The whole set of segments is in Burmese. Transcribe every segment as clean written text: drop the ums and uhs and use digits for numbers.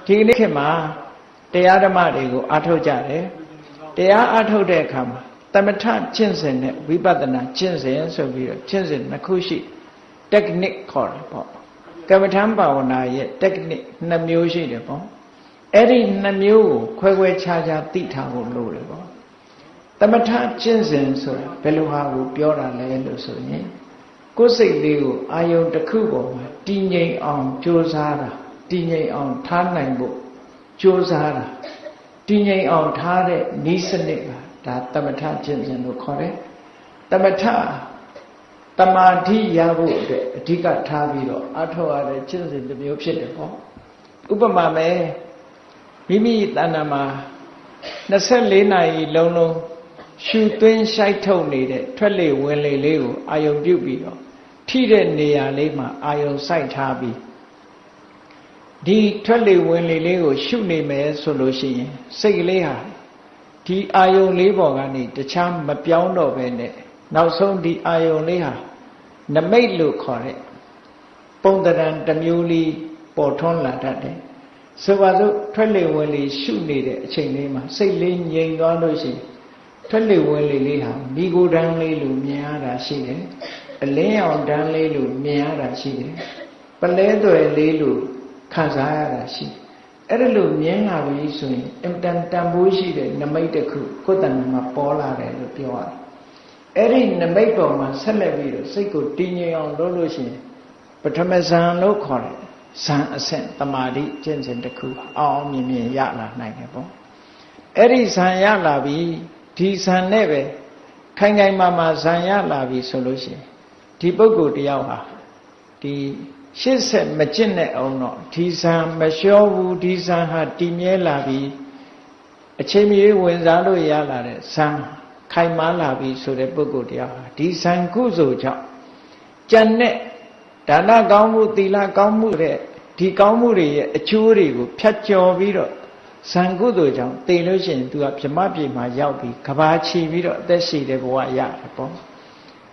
ဒီနေ့ခေတ်မှာတရားဓမ္မတွေကိုအားထုတ်ကြတယ်တရားအားထုတ်တဲ့အခါမှာသမထကျင့်စဉ်နဲ့ဝိပဿနာကျင့်စဉ်ဆိုပြီးတော့ကျင့်စဉ်နှစ်ခုရှိ technique ခေါ်တယ်ပေါ့ကမ္မထံဘာဝနာရဲ့ technique နှစ်မျိုးရှိတယ်ပေါ့အဲ့ဒီနှစ်မျိုးကိုခွဲခြားသိထားဖို့လိုတယ်ပေါ့သမထကျင့်စဉ်ဆိုတာဘယ်လိုဟာကိုပြောတာလဲလို့ဆိုရင်ကိုယ်စိတ်လေးကိုအာယုံတစ်ခုပေါ်မှာတည်ငြိမ်အောင်ကြိုးစားတာတည်ငြိမ်အောင်ထားနိုင်ဖို့ကြိုးစားတာတည်ငြိမ်အောင်ထားတဲ့နည်းစနစ်ပါဒါသမထကျင့်စဉ်လို့ခေါ်တယ်သမထတမာတိရဖို့အတွက်အဓိကထားပြီးတော့အထောက်အရကျင့်စဉ်တစ်မျိုးဖြစ်တယ်ပေါ့ဥပမာမဲ့မိမိတဏ္ဍာမှာ24နာရီလုံးလုံးရှူသွင်းရှိုက်ထုတ်နေတဲ့ထွက်လေဝင်လေလေးကိုအာယုံပြုတ်ပြီးတော့ထိတဲ့နေရာလေးမှာအာယုံစိုက်ထားပြီးဒီထွက်လေဝင်လေလေးကိုရှုနေမယ်ဆိုလို့ရှိရင်စိတ်ကလေးဟာဒီအာယုံလေးပေါ်ကနေတခြားမပြောင်းတော့ပဲနဲ့နောက်ဆုံးဒီအာယုံလေးဟာနမိတ်လို့ခေါ်တဲ့ပုံသဏ္ဍာန်တစ်မျိုးလေးပေါ်ထွန်းလာတတ်တယ်ဆိုပါစို့ထွက်လေဝင်လေရှုနေတဲ့အချိန်လေးမှာစိတ်လေးငြိမ်သွားလို့ရှိရင်ထွက်လေဝင်လေလေးဟာမိဂုတန်းလေးလို့မြင်ရတာရှိတယ်အလင်းရောင်တန်းလေးလို့မြင်ရတာရှိတယ်ပလဲသွယ်လေးလို့ခံစားရတာရှိတယ်အဲ့ဒါလို့မြင်လာပြီဆိုရင်အင်တန်တန်ဖိုးရှိတဲ့နမိတ်တစ်ခုကိုယ်တဏ္ဍာမှာပေါ်လာတယ်လို့ပြောရတယ်အဲ့ဒီနမိတ်ပေါ်မှာဆက်လက်ပြီးတော့စိတ်ကိုတည်ငြိမ်အောင်လုပ်လို့ရှိရင်ပထမဇန်လို့ခေါ်တယ်ဇန်အဆင့်တမာတိကျင့်စဉ်တစ်ခုအောင်မြင်မြင်ရလာနိုင်တယ်ပေါ့အဲ့ဒီဇန်ရလာပြီဒီဇန်နဲ့ပဲခိုင်ခိုင်မာမာဇန်ရလာပြီဆိုလို့ရှိရင်ဒီပုဂ္ဂိုလ်တယောက်ဟာဒီရှေ့ဆက်မကျင့်တဲ့အောင်တော့ဒီဇန်မလျှောဘူးဒီဇန်ဟာတည်မြဲလာပြီအချိန်မီဝင်စားလို့ရလာတဲ့ဇန်ခိုင်မာလာပြီဆိုတဲ့ပုဂ္ဂိုလ်တယောက်ဟာဒီဇန်ကုသိုလ်ကြောင့်ကြံတဲ့ဒါနကောင်းမှုသီလကောင်းမှုတဲ့ဒီကောင်းမှုတွေရဲ့အကျိုးတွေကိုဖြတ်ကျော်ပြီးတော့ဇန်ကုသိုလ်ကြောင့်တည်လို့ရှိရင်သူကဗြဟ္မပြေမှာရောက်ပြီးကဘာချီပြီးတော့အသက်ရှိတဲ့ဘဝရတယ်ပေါ့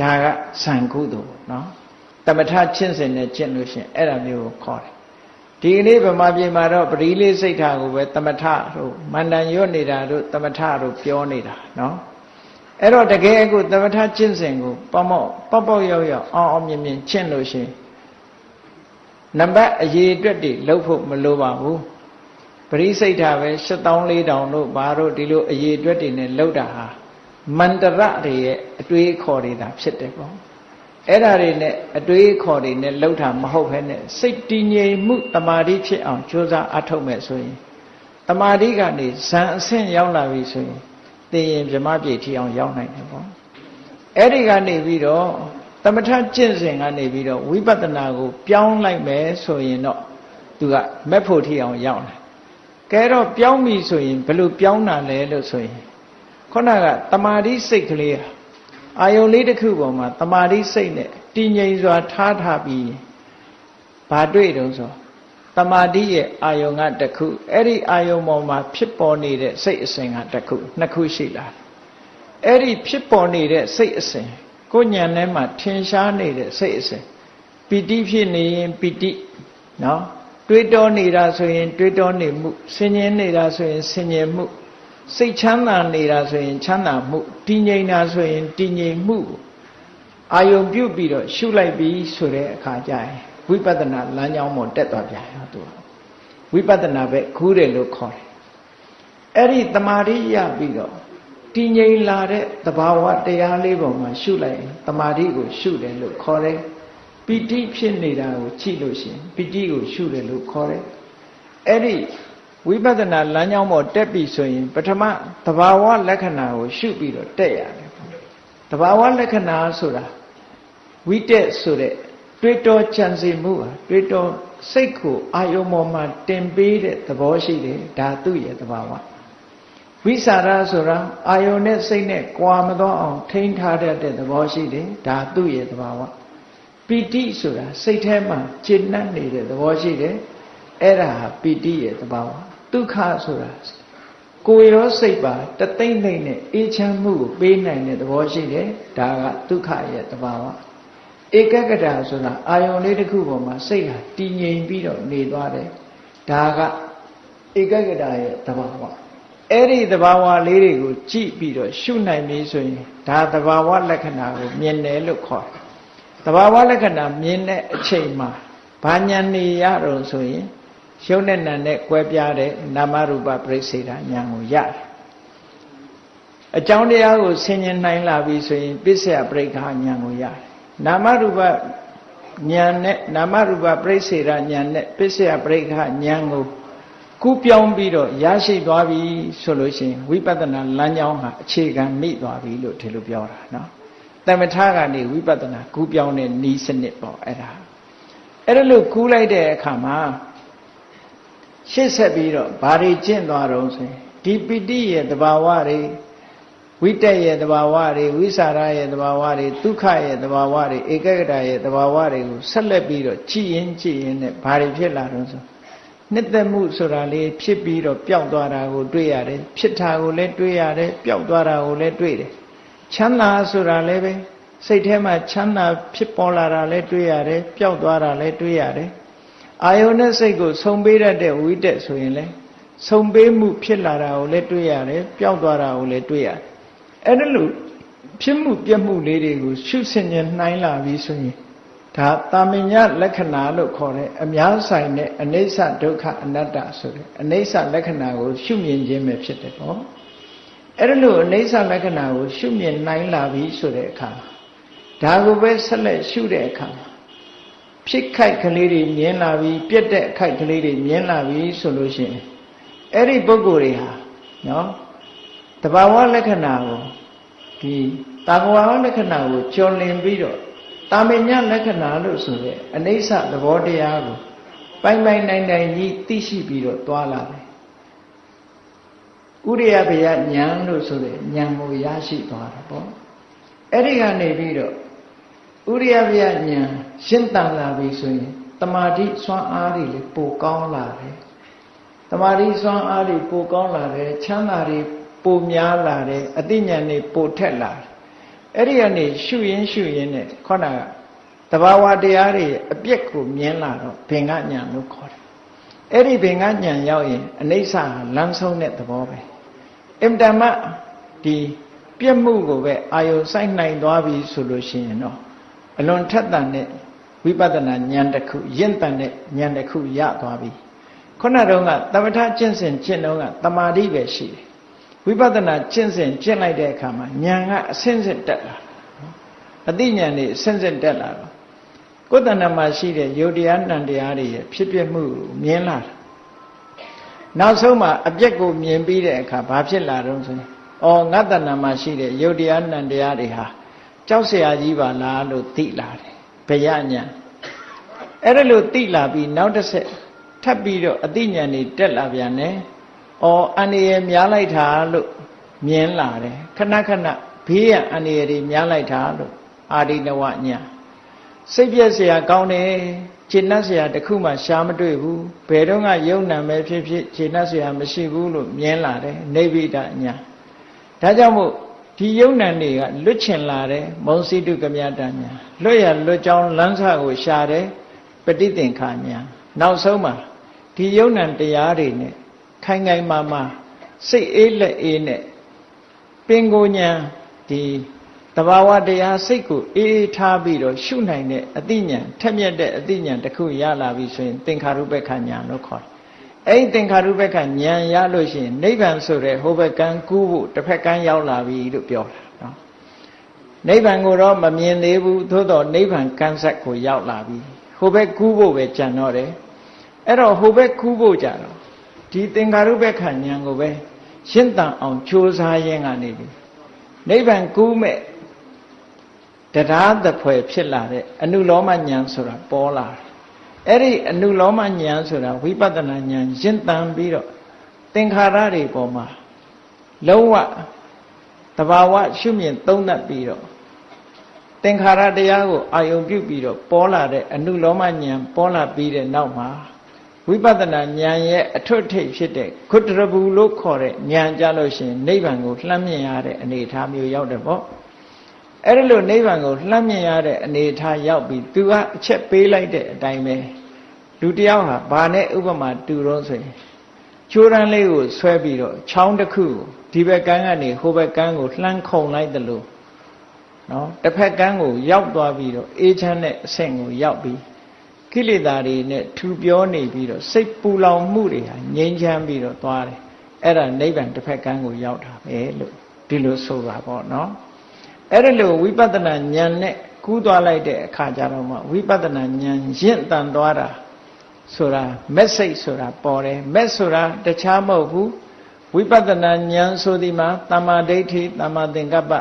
ဒါကဇန်ကုသိုလ်နော်သမထကျင့်စဉ်နဲ့ကျင့်လို့ရှိရင်အဲ့ဒါမျိုးကိုခေါ်တယ်ဒီကနေ့ဗမာပြည်မှာတော့ပရိလေးစိတ်ထားကိုပဲသမထတို့မန္တန်ရွတ်နေတာတို့သမထတို့ပြောနေတာနော်အဲ့တော့တကယ်အခုသမထကျင့်စဉ်ကိုပေါက်ရောက်အောင်မြင်မြင်ကျင့်လို့ရှိရင်နံပါတ်အရေးအတွက်တွေလှုပ်ဖို့မလိုပါဘူးပရိစိတ်ထားပဲ7400တို့ဘာတို့ဒီလိုအရေးအတွက်တွေနဲ့လှုပ်တာဟာမန္တရတွေရဲ့အတွေးခေါ်တွေတာဖြစ်တယ်ပေါ့အဲ့ဒါတွေနဲ့အတွေးခေါ်တွေနဲ့လှုပ်တာမဟုတ်ဘဲနဲ့စိတ်တည်ငြိမ်မှုတမာတိဖြစ်အောင်ကြိုးစားအထောက်မဲ့ဆိုရင်တမာတိကနေဇန်အဆင့်ရောက်လာပြီဆိုရင်သိရင်ဗြဟ္မပြေထီအောင်ရောက်နိုင်တယ်ပေါ့အဲ့ဒီကနေပြီးတော့သမထကျင့်စဉ်ကနေပြီးတော့ဝိပဿနာကိုပြောင်းလိုက်မယ်ဆိုရင်တော့သူကမက်ဖို့ထီအောင်ရောက်တယ်ကဲတော့ပြောင်းပြီဆိုရင်ဘယ်လိုပြောင်းတာလဲလို့ဆိုရင်ခုနကတမာတိစိတ်ကလေးအာယုံလေးတစ်ခုပေါ်မှာတမာတိစိတ်နဲ့တည်ငြိမ်စွာထားပြီးဘာတွေ့တုံးဆိုတမာတိရဲ့အာယုံကတစ်ခုအဲ့ဒီအာယုံပေါ်မှာဖြစ်ပေါ်နေတဲ့စိတ်အစဉ်ကတစ်ခုနှစ်ခုရှိလာအဲ့ဒီဖြစ်ပေါ်နေတဲ့စိတ်အစဉ်ကိုဉာဏ်ထဲမှာထင်ရှားနေတဲ့စိတ်အစဉ်ပီတိဖြစ်နေရင်ပီတိနော်တွေးတောနေတာဆိုရင်တွေးတောနေမှုဆင်ញင်နေတာဆိုရင်ဆင်ញင်မှုစိတ်ချမ်းသာနေတာဆိုရင်ချမ်းသာမှုတည်ငြိမ်တာဆိုရင်တည်ငြိမ်မှုအာယုံပြုတ်ပြီးတော့ရှုလိုက်ပြီးဆိုတဲ့အခါကျရင်ဝိပဿနာလမ်းကြောင်းပေါ်တက်သွားပြန်ရောသူဝိပဿနာပဲခူးတယ်လို့ခေါ်တယ်အဲ့ဒီတမာတိရပြီးတော့တည်ငြိမ်လာတဲ့သဘာဝတရားလေးပေါ်မှာရှုလိုက်ရင်တမာတိကိုရှုတယ်လို့ခေါ်တယ်ပီတိဖြစ်နေတာကိုကြည့်လို့ရှိရင်ပီတိကိုရှုတယ်လို့ခေါ်တယ်အဲ့ဒီဝိပဿနာလမ်းကြောင်းပေါ်တက်ပြီဆိုရင်ပထမသဘာဝလက္ခဏာကိုရှုပြီးတော့တက်ရတယ်သဘာဝလက္ခဏာဆိုတာဝိတက်ဆိုတဲ့တွေးတောကြံစည်မှုဟာတွေးတောစိတ်ကိုအာယုံပေါ်မှာတင်ပေးတဲ့သဘောရှိတယ်ဒါသူ့ရဲ့သဘာဝဝိสารဆိုတာအာယုံနဲ့စိတ်နဲ့ကွာမသွားအောင်ထိန်းထားတဲ့သဘောရှိတယ်ဒါသူ့ရဲ့သဘာဝပီတိဆိုတာစိတ်ထဲမှာကျဉ်းနှံ့နေတဲ့သဘောရှိတယ်အဲ့ဒါဟာပီတိရဲ့သဘာဝဒုက္ခဆိုတာကိုယ်ရောစိတ်ပါတသိမ့်သိမ့်နဲ့အေးချမ်းမှုကိုပေးနိုင်တဲ့သဘောရှိတယ်ဒါကဒုက္ခရဲ့သဘာဝဧကဂတဆိုတာအာယုံလေးတစ်ခုပေါ်မှာစိတ်ဟာတည်ငြိမ်ပြီးတော့နေသွားတယ်ဒါက ဧကဂတရဲ့သဘာဝအဲ့ဒီသဘာဝလေးတွေကိုကြည့်ပြီးတော့ရှုနိုင်ပြီဆိုရင်ဒါသဘာဝလက္ခဏာကိုမြင်တယ်လို့ခေါ်တယ်သဘာဝလက္ခဏာမြင်တဲ့အချိန်မှာဘာဉာဏ်နေရတော့ဆိုရင်ရုပ်နဲ့နာနဲ့ကွဲပြားတဲ့နာမရူပပရိစ္ဆေဒဉာဏ်ကိုရတယ်အကြောင်းတရားကိုဆင်ញင်နိုင်လာပြီဆိုရင်ပစ္စယပရိက္ခဉာဏ်ကိုရတယ်နာမရူပဉာဏ်နဲ့နာမရူပပရိစ္ဆေဒဉာဏ်နဲ့ပစ္စယပရိက္ခဉာဏ်ကိုကူးပြောင်းပြီးတော့ရရှိသွားပြီဆိုလို့ရှိရင်ဝိပဿနာလမ်းကြောင်းဟာအခြေခံမိသွားပြီလို့ဒီလိုပြောတာနော်သမထကနေဝိပဿနာကူးပြောင်းတဲ့ဤစနစ်ပေါ့အဲ့ဒါလို့ကူးလိုက်တဲ့အခါမှာရှေ့ဆက်ပြီးတော့ဘာတွေကျင့်သွားတော့ဆိုရင်ဒီပိဋိရဲ့သဘာဝတွေဝိတက်ရဲ့သဘာဝတွေဝိสารရဲ့သဘာဝတွေဒုက္ခရဲ့သဘာဝတွေဧကဂတရဲ့သဘာဝတွေကိုဆက်လက်ပြီးတော့ကြည်ရင်နဲ့ဘာတွေဖြစ်လာတော့ဆိုနှစ်သက်မှုဆိုတာလေးဖြစ်ပြီးတော့ပျောက်သွားတာကိုတွေ့ရတယ်ဖြစ်တာကိုလည်းတွေ့ရတယ်ပျောက်သွားတာကိုလည်းတွေ့တယ်ချမ်းသာဆိုတာလည်းပဲစိတ်ထဲမှာချမ်းသာဖြစ်ပေါ်လာတာလည်းတွေ့ရတယ်ပျောက်သွားတာလည်းတွေ့ရတယ်အာယုန်နဲ့စိတ်ကိုဆုံပေးတတ်တဲ့ဝိတက်ဆိုရင်လည်းဆုံပေးမှုဖြစ်လာတာကိုလည်းတွေ့ရတယ်ပျောက်သွားတာကိုလည်းတွေ့ရတယ်အဲ့ဒါလို့ဖြစ်မှုပြက်မှုလေးတွေကိုရှုဆင်ញင်နှိုင်းလာပြီးဆိုရင်ဒါတာမညလက္ခဏာလို့ခေါ်တဲ့အများဆိုင်တဲ့အနိစ္စဒုက္ခအနတ္တဆိုတဲ့အနိစ္စလက္ခဏာကိုရှုမြင်ခြင်းပဲဖြစ်တယ်ပေါ့အဲ့ဒါလို့အနိစ္စလက္ခဏာကိုရှုမြင်နိုင်လာပြီဆိုတဲ့အခါဒါကိုပဲဆက်လက်ရှုတဲ့အခါဖြစ်ခိုက်ကလေးတွေမြင်လာပြီပြက်တဲ့အခိုက်ကလေးတွေမြင်လာပြီဆိုလို့ရှိရင်အဲ့ဒီပုဂ္ဂိုလ်တွေဟာနော်တဘာဝလက္ခဏာကိုဒီတာဝဝလက္ခဏာကိုကျော်လင်ပြီးတော့တာမညလက္ခဏာလို့ဆိုတဲ့အနိစ္စသဘောတရားကိုပိုင်ပိုင်နိုင်နိုင်ကြီးသိရှိပြီးတော့သွားလာတယ်ဥရိယဘယဉာဏ်လို့ဆိုတဲ့ဉာဏ်ကိုရရှိသွားတာပေါ့အဲ့ဒီကနေပြီးတော့ဥရိယဘယဉာဏ်ရှင်းတန်လာပြီဆိုရင်တမာတိစွမ်းအားတွေလည်းပိုကောင်းလာတယ်တမာတိစွမ်းအားတွေပိုကောင်းလာတယ်ချမ်းသာတွေပိုများလာတယ်အသိဉာဏ်တွေပိုထက်လာတယ်အဲ့ဒီကနေရှုရင်နဲ့ခေါင်းကတဘာဝတရားတွေအပြက်ကိုမြင်လာတော့ဘင်္ဂဉာဏ်လို့ခေါ်တယ်အဲ့ဒီဘင်္ဂဉာဏ်ရောက်ရင်အနိစ္စဟာလမ်းဆုံးတဲ့သဘောပဲအင်တမဒီပြက်မှုကိုပဲအာယုစိုက်နိုင်သွားပြီဆိုလို့ရှိရင်တော့အလွန်ထက်သန်တဲ့ဝိပဿနာဉာဏ်တစ်ခုရင့်တန်တဲ့ဉာဏ်တစ်ခုရသွားပြီခုနတုန်းကသမထကျင့်စဉ်ကျင့်တော့ကတမာတိပဲရှိတယ်ဝိပဿနာကျင့်စဉ်ကျင့်လိုက်တဲ့အခါမှာဉာဏ်ကအဆင့်ဆင့်တက်လာအသိဉာဏ်တွေအဆင့်ဆင့်တက်လာတော့ကိုယ်တဏ္ဍာမှာရှိတဲ့ယုတ်တရားနံတရားတွေရဲ့ဖြစ်ပြမှုကိုမြင်လာနောက်ဆုံးမှာအပြက်ကိုမြင်ပြီးတဲ့အခါဘာဖြစ်လာတော့ဆိုရင်ငါတဏ္ဍာမှာရှိတဲ့ယုတ်တရားနံတရားတွေဟာကြောက်เสียကြီးပါလားလို့သိလာတယ်ဘယဉာဏ်အဲ့ဒါလို့သိလာပြီးနောက်တစ်ဆက်ထပ်ပြီးတော့အသိဉာဏ်တွေတက်လာပြန်တယ်အန္တရာယ်များလိုက်တာလို့မြင်လာတယ်ခဏဘေးရန်အန္တရာယ်တွေများလိုက်တာလို့အာရိနဝညာစိတ်ပြည့်เสียကောင်းတယ်ခြေနှက်เสียတခုမှရှားမတွေ့ဘူးဘယ်တော့ကယုံနာပဲဖြစ်ဖြစ်ခြေနှက်เสียမရှိဘူးလို့မြင်လာတယ်နိဗ္ဗိဒညာဒါကြောင့်မို့ဒီယုံနာတွေကလွတ်ချင်လာတယ်မုံစိတုကမြတညာလွတ်ရလွတ်ကြောင်းလမ်းစာကိုရှာတယ်ပဋိသင်္ခာညာနောက်ဆုံးမှာဒီယုံနာတရားတွေနဲ့ခိုင်ခိုင်မာစိတ်အေးလက်အေးနဲ့ပင်ကိုညာဒီတဘာဝတရားစိတ်ကိုအေးထားပြီးတော့ရှုနိုင်တဲ့အသိဉာဏ်ထက်မြက်တဲ့အသိဉာဏ်တစ်ခုရလာပြီဆိုရင်သင်္ခါရုပ္ပခဉာဏ်လို့ခေါ်တယ်။အဲဒီသင်္ခါရုပ္ပခဉာဏ်ရလို့ရှိရင်နိဗ္ဗာန်ဆိုတဲ့ဟိုဘက်ကန်းကူးဖို့တစ်ဖက်ကန်းရောက်လာပြီလို့ပြောတာနော်။နိဗ္ဗာန်ကိုတော့မမြင်သေးဘူးသို့တော့နိဗ္ဗာန်ကန်းဆက်ကိုရောက်လာပြီ။ဟိုဘက်ကူးဖို့ပဲကြံတော့တယ်။အဲ့တော့ဟိုဘက်ကူးဖို့ကြတော့ဒီသင်္ခါရုပ္ပခဉာဏ်ကိုပဲရှင်းတန်အောင်ကြိုးစားရင်းကနေပြီနိဗ္ဗာန်ကူးမဲ့တရားသဖွယ်ဖြစ်လာတဲ့အနုလောမဉာဏ်ဆိုတာပေါ်လာတယ်အဲ့ဒီအနုလောမဉာဏ်ဆိုတာဝိပဿနာဉာဏ်ရှင်းတန်ပြီးတော့သင်္ခါရတွေပေါ်မှာလုံးဝတဘာဝရှုမြင်သုံးသပ်ပြီးတော့သင်္ခါရတရားကိုအာယုံပြုပြီးတော့ပေါ်လာတဲ့အနုလောမဉာဏ်ပေါ်လာပြီးတဲ့နောက်မှာဝိပဿနာဉာဏ်ရဲ့အထွတ်ထိပ်ဖြစ်တဲ့ခုတ္တရဘူးလို့ခေါ်တဲ့ဉာဏ်ကြလို့ရှိရင်နိဗ္ဗာန်ကိုလှမ်းမြင်ရတဲ့အနေအထားမျိုးရောက်တယ်ပေါ့အဲ့ဒါလို့နိဗ္ဗာန်ကိုလှမ်းမြင်ရတဲ့အနေအထားရောက်ပြီးသူကအချက်ပေးလိုက်တဲ့အတိုင်းပဲလူတယောက်ဟာဘာနဲ့ဥပမာတူတော့ဆိုရင် ကျိုးရန်လေးကိုဆွဲပြီးတော့ချောင်းတစ်ခုဒီဘက်ကန်းကနေဟိုဘက်ကန်းကိုလှမ်းခုန်လိုက်တယ်လို့နော်တစ်ဖက်ကန်းကိုရောက်သွားပြီးတော့အေးချမ်းတဲ့အဆင့်ကိုရောက်ပြီးကိလေသာတွေနဲ့ထူပြောနေပြီးတော့စိတ်ပူလောင်မှုတွေဟာငြိမ်းချမ်းပြီးတော့သွားတယ်အဲ့ဒါနိဗ္ဗာန်တစ်ဖက်ကန်းကိုရောက်တာပဲလို့ဒီလိုဆိုတာပေါ့နော်အဲ့ဒါလို့ဝိပဿနာဉာဏ်နဲ့ကူးသွားလိုက်တဲ့အခါကျတော့မှဝိပဿနာဉာဏ်ရင့်တန်သွားတာဆိုတာမက်စိတ်ဆိုတာပေါ်တယ်မက်ဆိုတာတခြားမဟုတ်ဘူးဝိပဿနာဉာဏ်ဆိုဒီမှာသမ္မာဒိဋ္ဌိသမ္မာသင်္ကပ္ပ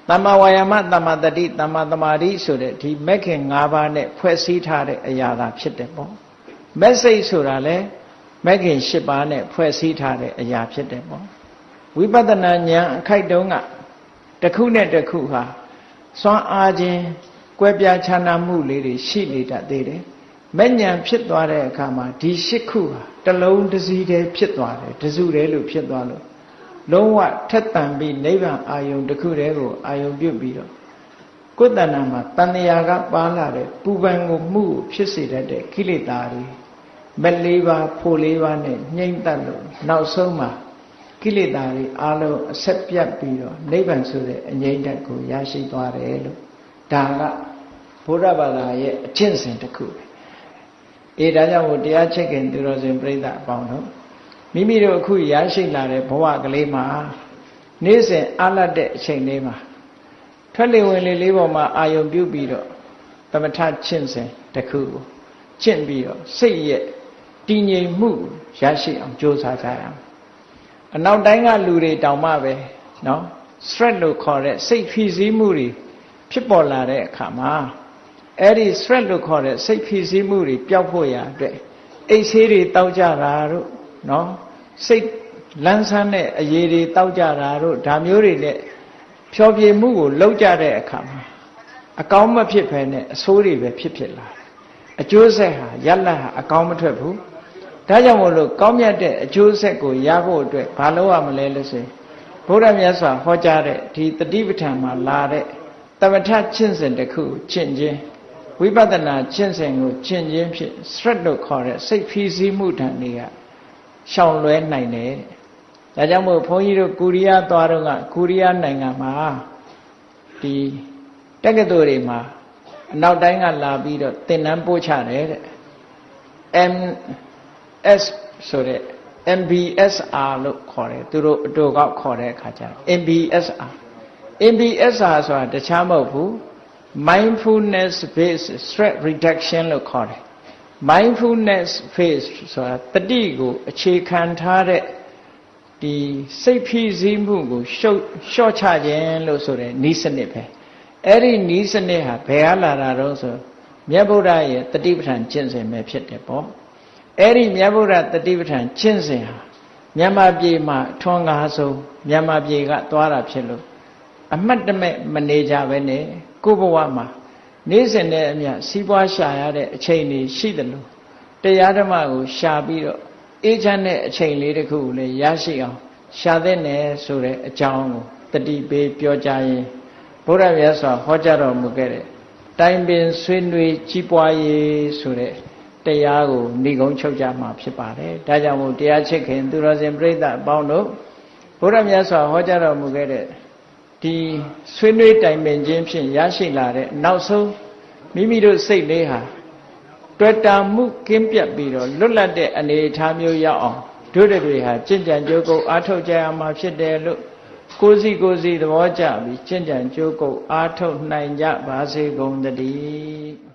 သမ္မာဝါယာမသမ္မာတတိသမ္မာသမာဓိဆိုတဲ့ဒီမဂ်ခင်၅ပါးနဲ့ဖွဲ့စည်းထားတဲ့အရာသာဖြစ်တယ်ပေါ့မက်စိတ်ဆိုတာလဲမဂ်ခင်၈ပါးနဲ့ဖွဲ့စည်းထားတဲ့အရာဖြစ်တယ်ပေါ့ဝိပဿနာဉာဏ်အခိုက်တုံးကတစ်ခုနဲ့တစ်ခုဟာစွမ်းအားခြင်းကွဲပြားခြားနားမှုလေးတွေရှိနေတတ်သေးတယ်မဉဏ်ဖြစ်သွားတဲ့အခါမှာဒီ၈ခုဟာတစ်လုံးတစ်စီးတည်းဖြစ်သွားတယ်တစုတည်းလို့ဖြစ်သွားလို့လုံးဝထက်သန်ပြီးနိဗ္ဗာန်အာယုံတစ်ခုတည်းကိုအာယုံပြုတ်ပြီးတော့ကိုယ်တဏ္ဍာမှာတဏှာကပါလာတဲ့ပူပန်ကိုမှုကိုဖြစ်စေတတ်တဲ့ကိလေသာတွေမက်၄ပါးဖို့၄ပါးနဲ့နှိမ့်တတ်လို့နောက်ဆုံးမှာကိလေသာတွေအလုံးအဆက်ပြတ်ပြီးတော့နိဗ္ဗာန်ဆိုတဲ့အငြိမ့်ဓာတ်ကိုရရှိသွားတယ်လို့ဒါကဘုရားဘာသာရဲ့အကျင့်စဉ်တစ်ခုပဲအေးဒါကြောင့်မို့တရားချစ်ခင်သူတော်စင်ပြိဿအပေါင်းတို့မိမိတို့အခုရရှိလာတဲ့ဘဝကလေးမှာနေ့စဉ်အလတ်တဲ့အချိန်လေးမှာထွက်လေဝင်လေလေးပေါ်မှာအာယုံပြုပြီးတော့သမထချင့်စဉ်တစ်ခုကိုချင့်ပြီးတော့စိတ်ရဲ့တည်ငြိမ်မှုရရှိအောင်ကြိုးစားကြရအောင်အနောက်တိုင်းကလူတွေတောင်မှပဲเนาะ stress လို့ခေါ်တဲ့စိတ်ဖိစီးမှုတွေဖြစ်ပေါ်လာတဲ့အခါမှာအဲ့ဒီ stress လို့ခေါ်တဲ့စိတ်ဖိစီးမှုတွေပျောက်ဖို့ရာအတွက်အိတ်ဆေးတွေတောက်ကြတာတို့เนาะစိတ်လန်းဆန်းတဲ့အရေးတွေတောက်ကြတာတို့ဒါမျိုးတွေနဲ့ဖြောပြမှုကိုလှုပ်ကြတဲ့အခါမှာအကောင်းမဖြစ်ဘဲနဲ့အဆိုးတွေပဲဖြစ်လာတယ်အကျိုးဆက်ဟာရလတ်ဟာအကောင်းမထွက်ဘူးဒါကြောင့်မို့လို့ကောင်းမြတ်တဲ့အကျိုးဆက်ကိုရဖို့အတွက်ဘာလုပ်ရမလဲလို့ဆိုရင်ဘုရားမြတ်စွာဟောကြားတဲ့ဒီတတိပဋ္ဌာန်မှာလာတဲ့သမထကျင့်စဉ်တစ်ခုကျင့်ခြင်းဝိပဿနာကျင့်စဉ်ကိုကျင့်ခြင်းဖြင့် stress လို့ခေါ်တဲ့စိတ်ဖိစီးမှုတန်တွေကရှောင်လွဲနိုင်တယ်ဒါကြောင့်မို့ဘုန်းကြီးတို့ကိုရီးယားသွားတော့ကကိုရီးယားနိုင်ငံမှာဒီတက္ကသိုလ်တွေမှာအနောက်တိုင်းကလာပြီးတော့သင်တန်းပို့ချတယ်တဲ့ MS ဆိုတဲ့ MBSR လို့ခေါ်တယ်သူတို့အတူကောက်ခေါ်တဲ့အခါကျ MBSR ဆိုတာတခြားမဟုတ်ဘူး mindfulness based stress reduction လို့ခေါ်တယ် mindfulness based ဆိုတာတတိကိုအခြေခံထားတဲ့ဒီစိတ်ဖိစီးမှုကိုလျှော့ချခြင်းလို့ဆိုတဲ့နည်းစနစ်ပဲအဲ့ဒီနည်းစနစ်ဟာဘယ်ဟာလာတာတော့ဆိုမြတ်ဗုဒ္ဓရဲ့တတိပဋ္ဌာန်ကျင့်စဉ်ပဲဖြစ်တယ်ပေါ့အဲ့ဒီမြတ်ဗုဒ္ဓတတိပဋ္ဌာန်ကျင့်စဉ်ဟာမြန်မာပြည်မှာထွန်းကားဆုံးမြန်မာပြည်ကသွားတာဖြစ်လို့အမှတ်တမဲ့မနေကြပဲနဲ့ကိုယ့်ဘဝမှာနေ့စဉ်နဲ့အမျှစီးပွားရှာရတဲ့အချိန်တွေရှိတယ်လို့တရားဓမ္မကိုရှာပြီးတော့အေးချမ်းတဲ့အချိန်လေးတစ်ခုကိုလည်းရရှိအောင်ရှာသင့်တယ်ဆိုတဲ့အကြောင်းကိုတတိပေးပြောကြားရင်ဘုရားမြတ်စွာဟောကြားတော်မူခဲ့တဲ့တိုင်ပင်ဆွေးနွေးကြီးပွားရေးဆိုတဲ့တရားကိုဏိဂုံးချုပ်ကြမှာဖြစ်ပါတယ်ဒါကြောင့်မို့တရားချစ်ခင်သူတော်စင်ပြိဿအပေါင်းတို့ဘုရားမြတ်စွာဟောကြားတော်မူခဲ့တဲ့ဒီဆွေးနွေးတိုင်ပင်ခြင်းဖြင့်ရရှိလာတဲ့နောက်ဆုံးမိမိတို့စိတ်လေးဟာတွေ့တာမှုကင်းပြတ်ပြီးတော့လွတ်လပ်တဲ့အနေအထားမျိုးရောက်အောင်တို့တွေဟာကျင့်ကြံကြိုးကုပ်အားထုတ်ကြရမှာဖြစ်တယ်လို့ကိုယ်စီသဘောကျပြီးကျင့်ကြံကြိုးကုပ်အားထုတ်နိုင်ကြပါစေကုန်သတည်း